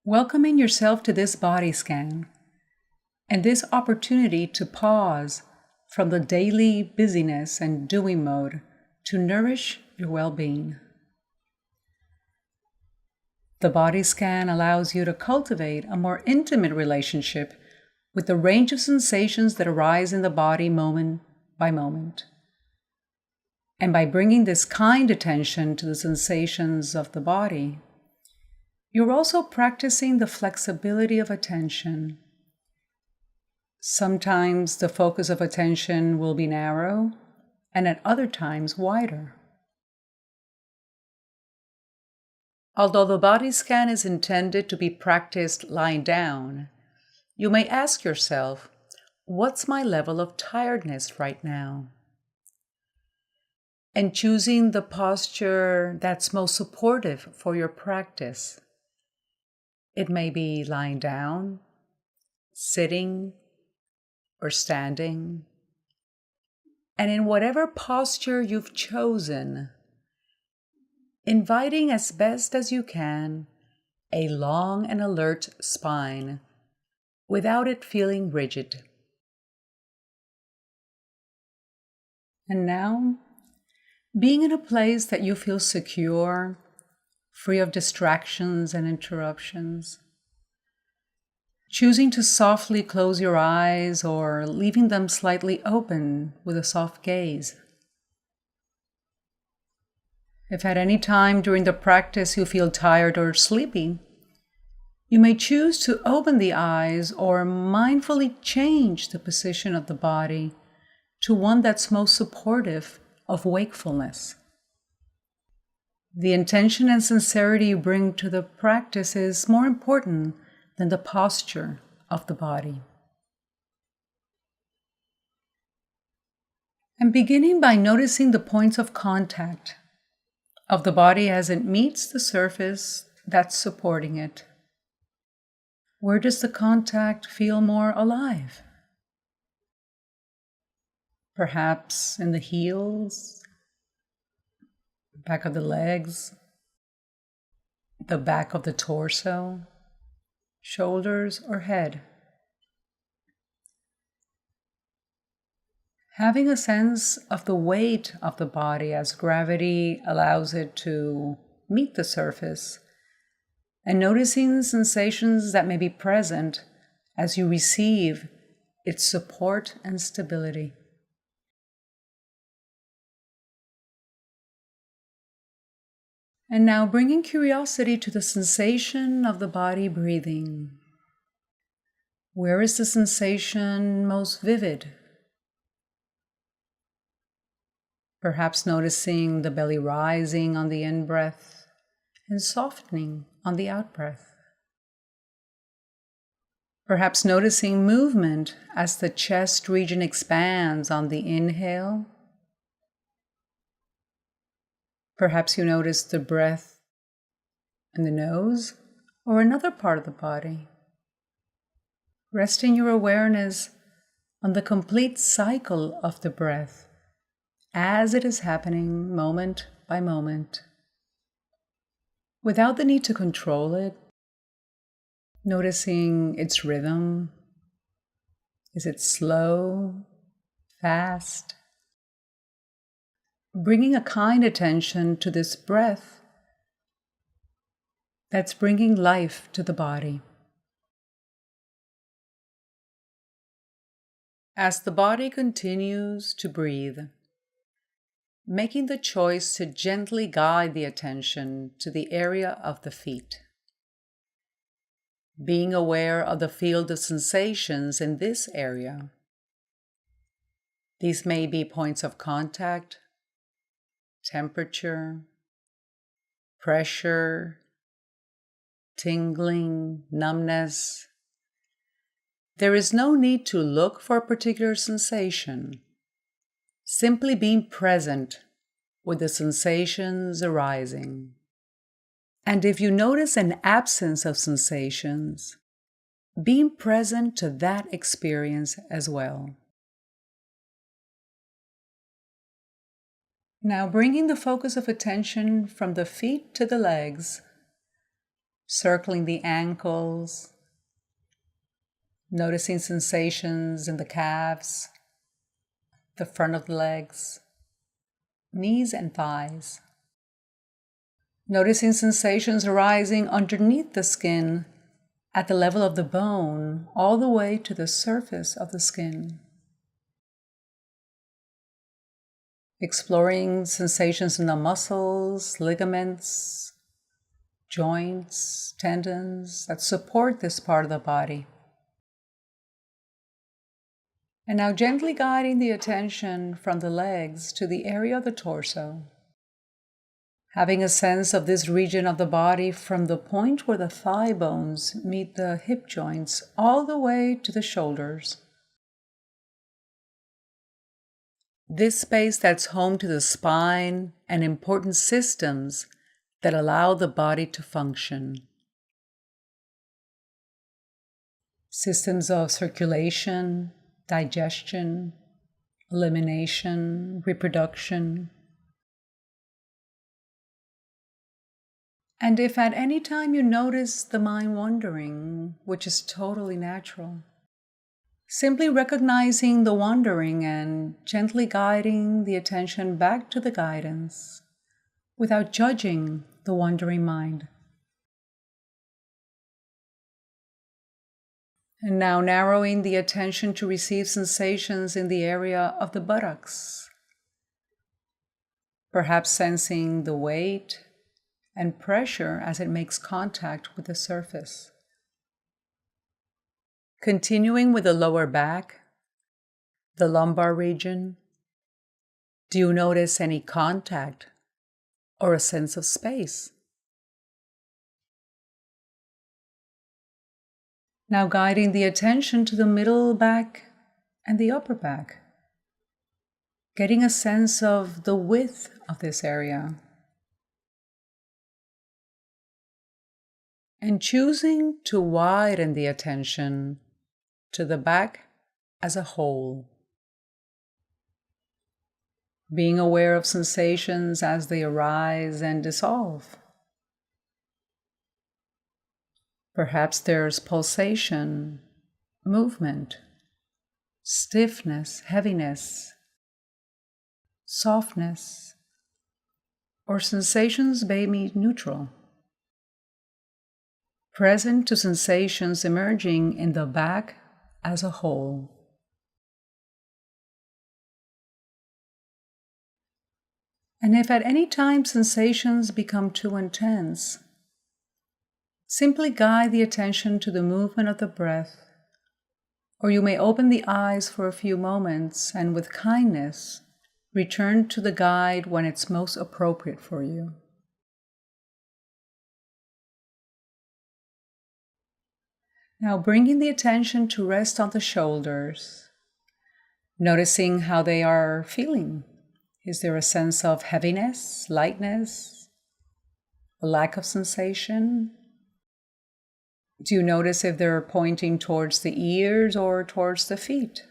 Welcoming yourself to this body scan and this opportunity to pause from the daily busyness and doing mode to nourish your well-being. The body scan allows you to cultivate a more intimate relationship with the range of sensations that arise in the body moment by moment. And by bringing this kind attention to the sensations of the body, you're also practicing the flexibility of attention. Sometimes the focus of attention will be narrow, and at other times wider. Although the body scan is intended to be practiced lying down, you may ask yourself, what's my level of tiredness right now? And choosing the posture that's most supportive for your practice. It may be lying down, sitting, or standing. And in whatever posture you've chosen, inviting as best as you can a long and alert spine without it feeling rigid. And now, being in a place that you feel secure, free of distractions and interruptions. Choosing to softly close your eyes or leaving them slightly open with a soft gaze. If at any time during the practice you feel tired or sleepy, you may choose to open the eyes or mindfully change the position of the body to one that's most supportive of wakefulness. The intention and sincerity you bring to the practice is more important than the posture of the body. And beginning by noticing the points of contact of the body as it meets the surface that's supporting it. Where does the contact feel more alive? Perhaps in the heels, back of the legs, the back of the torso, shoulders, or head. Having a sense of the weight of the body as gravity allows it to meet the surface, and noticing sensations that may be present as you receive its support and stability. And now bringing curiosity to the sensation of the body breathing. Where is the sensation most vivid? Perhaps noticing the belly rising on the in-breath and softening on the out-breath. Perhaps noticing movement as the chest region expands on the inhale. Perhaps you notice the breath in the nose or another part of the body. Resting your awareness on the complete cycle of the breath as it is happening moment by moment. Without the need to control it, noticing its rhythm. Is it slow, fast? Bringing a kind attention to this breath that's bringing life to the body. As the body continues to breathe, making the choice to gently guide the attention to the area of the feet. Being aware of the field of sensations in this area. These may be points of contact, temperature, pressure, tingling, numbness. There is no need to look for a particular sensation. Simply being present with the sensations arising. And if you notice an absence of sensations, being present to that experience as well. Now bringing the focus of attention from the feet to the legs, circling the ankles, noticing sensations in the calves, the front of the legs, knees and thighs. Noticing sensations arising underneath the skin at the level of the bone, all the way to the surface of the skin. Exploring sensations in the muscles, ligaments, joints, tendons that support this part of the body. And now gently guiding the attention from the legs to the area of the torso. Having a sense of this region of the body from the point where the thigh bones meet the hip joints all the way to the shoulders. This space that's home to the spine and important systems that allow the body to function. Systems of circulation, digestion, elimination, reproduction. And if at any time you notice the mind wandering, which is totally natural, simply recognizing the wandering and gently guiding the attention back to the guidance without judging the wandering mind. And now narrowing the attention to receive sensations in the area of the buttocks, perhaps sensing the weight and pressure as it makes contact with the surface. Continuing with the lower back, the lumbar region, do you notice any contact or a sense of space? Now guiding the attention to the middle back and the upper back, getting a sense of the width of this area. And choosing to widen the attention to the back as a whole. Being aware of sensations as they arise and dissolve. Perhaps there's pulsation, movement, stiffness, heaviness, softness, or sensations maybe neutral. Present to sensations emerging in the back as a whole. And if at any time sensations become too intense, simply guide the attention to the movement of the breath, or you may open the eyes for a few moments and with kindness return to the guide when it's most appropriate for you. Now bringing the attention to rest on the shoulders, noticing how they are feeling. Is there a sense of heaviness, lightness, a lack of sensation? Do you notice if they're pointing towards the ears or towards the feet?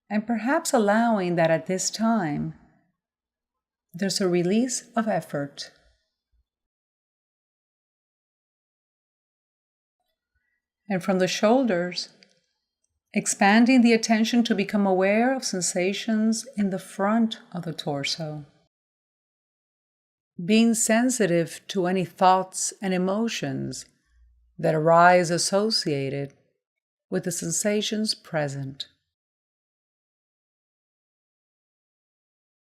And perhaps allowing that at this time, there's a release of effort. And from the shoulders, expanding the attention to become aware of sensations in the front of the torso. Being sensitive to any thoughts and emotions that arise associated with the sensations present.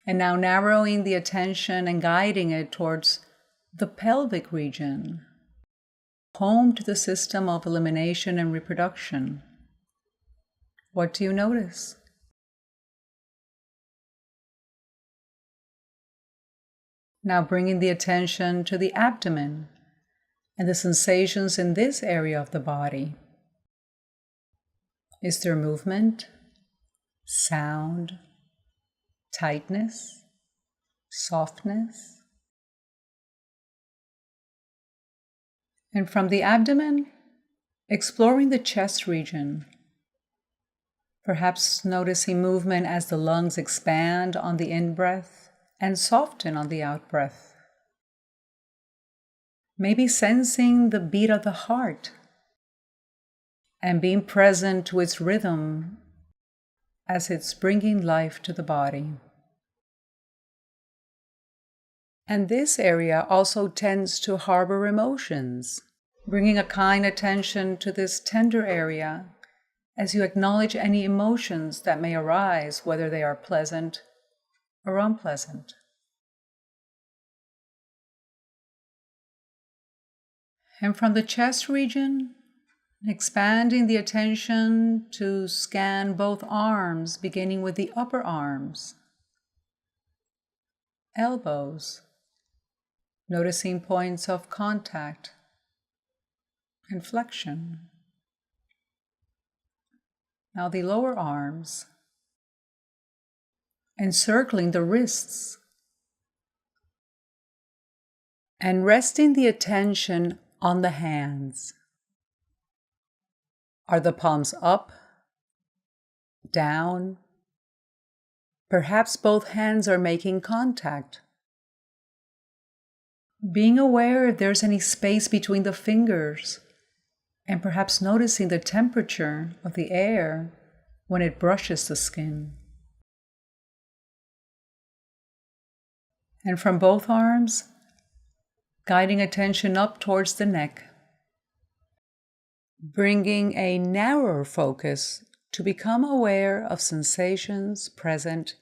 And now narrowing the attention and guiding it towards the pelvic region, home to the system of elimination and reproduction. What do you notice? Now bringing the attention to the abdomen and the sensations in this area of the body. Is there movement, sound, tightness, softness? And from the abdomen, exploring the chest region, perhaps noticing movement as the lungs expand on the in-breath and soften on the out-breath. Maybe sensing the beat of the heart and being present to its rhythm as it's bringing life to the body. And this area also tends to harbor emotions, bringing a kind attention to this tender area as you acknowledge any emotions that may arise, whether they are pleasant or unpleasant. And from the chest region, expanding the attention to scan both arms, beginning with the upper arms, elbows, noticing points of contact and flexion. Now the lower arms, encircling the wrists, and resting the attention on the hands. Are the palms up, down? Perhaps both hands are making contact. Being aware if there's any space between the fingers, and perhaps noticing the temperature of the air when it brushes the skin. And from both arms, guiding attention up towards the neck, bringing a narrower focus to become aware of sensations present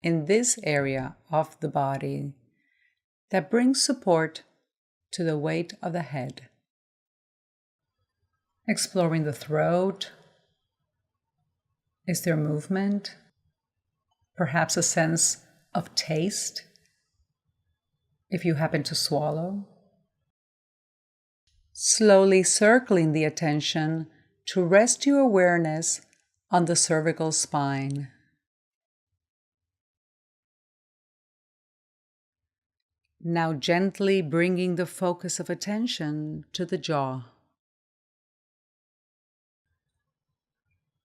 in this area of the body that brings support to the weight of the head. Exploring the throat. Is there movement? Perhaps a sense of taste, if you happen to swallow. Slowly circling the attention to rest your awareness on the cervical spine. Now gently bringing the focus of attention to the jaw.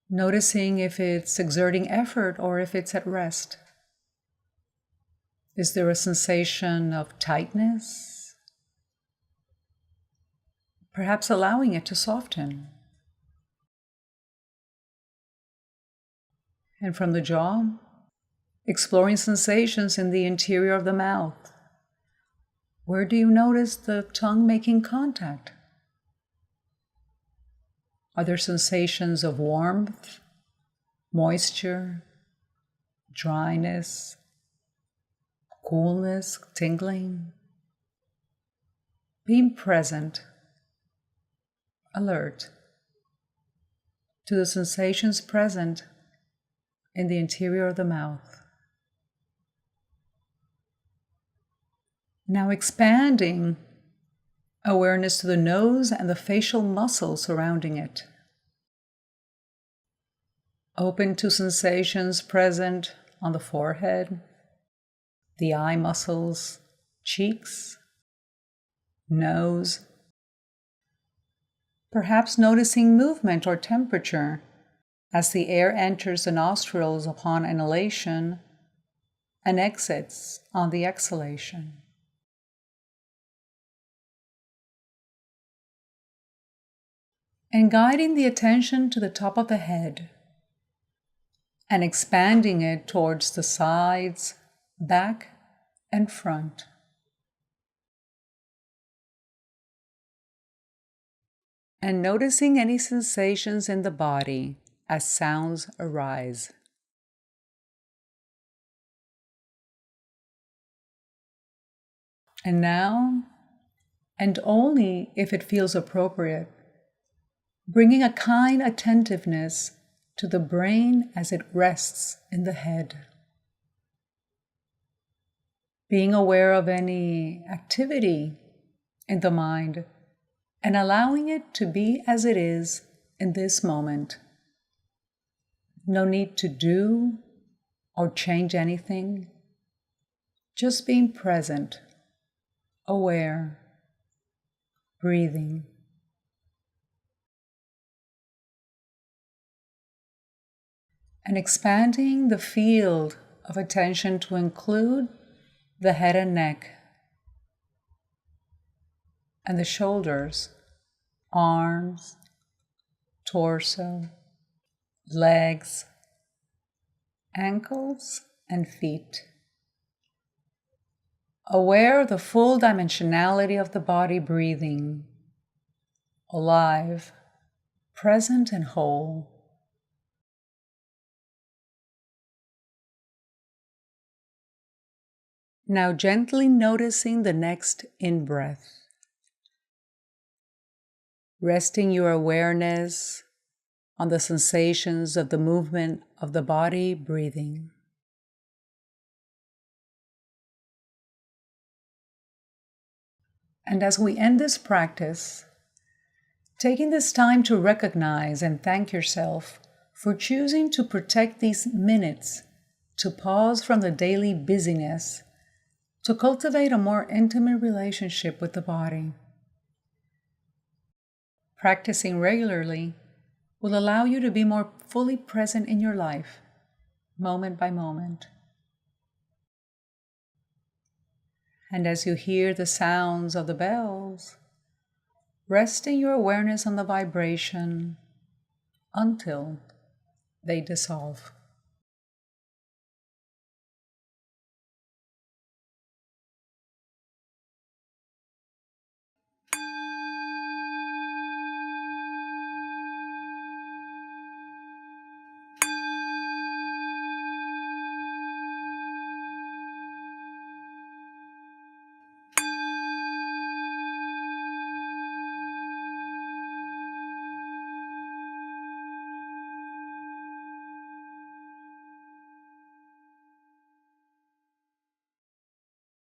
Noticing if it's exerting effort or if it's at rest. Is there a sensation of tightness? Perhaps allowing it to soften. And from the jaw, exploring sensations in the interior of the mouth. Where do you notice the tongue making contact? Are there sensations of warmth, moisture, dryness, coolness, tingling? Being present, alert to the sensations present in the interior of the mouth. Now expanding awareness to the nose and the facial muscles surrounding it. Open to sensations present on the forehead, the eye muscles, cheeks, nose. Perhaps noticing movement or temperature as the air enters the nostrils upon inhalation and exits on the exhalation. And guiding the attention to the top of the head and expanding it towards the sides, back, and front. And noticing any sensations in the body as sounds arise. And now, and only if it feels appropriate, bringing a kind attentiveness to the brain as it rests in the head. Being aware of any activity in the mind and allowing it to be as it is in this moment. No need to do or change anything. Just being present, aware, breathing. And expanding the field of attention to include the head and neck. and the shoulders, arms, torso, legs, ankles, and feet. Aware of the full dimensionality of the body breathing, alive, present, and whole. Now gently noticing the next in-breath. Resting your awareness on the sensations of the movement of the body breathing. And as we end this practice, taking this time to recognize and thank yourself for choosing to protect these minutes to pause from the daily busyness to cultivate a more intimate relationship with the body. Practicing regularly will allow you to be more fully present in your life, moment by moment. And as you hear the sounds of the bells, resting your awareness on the vibration until they dissolve.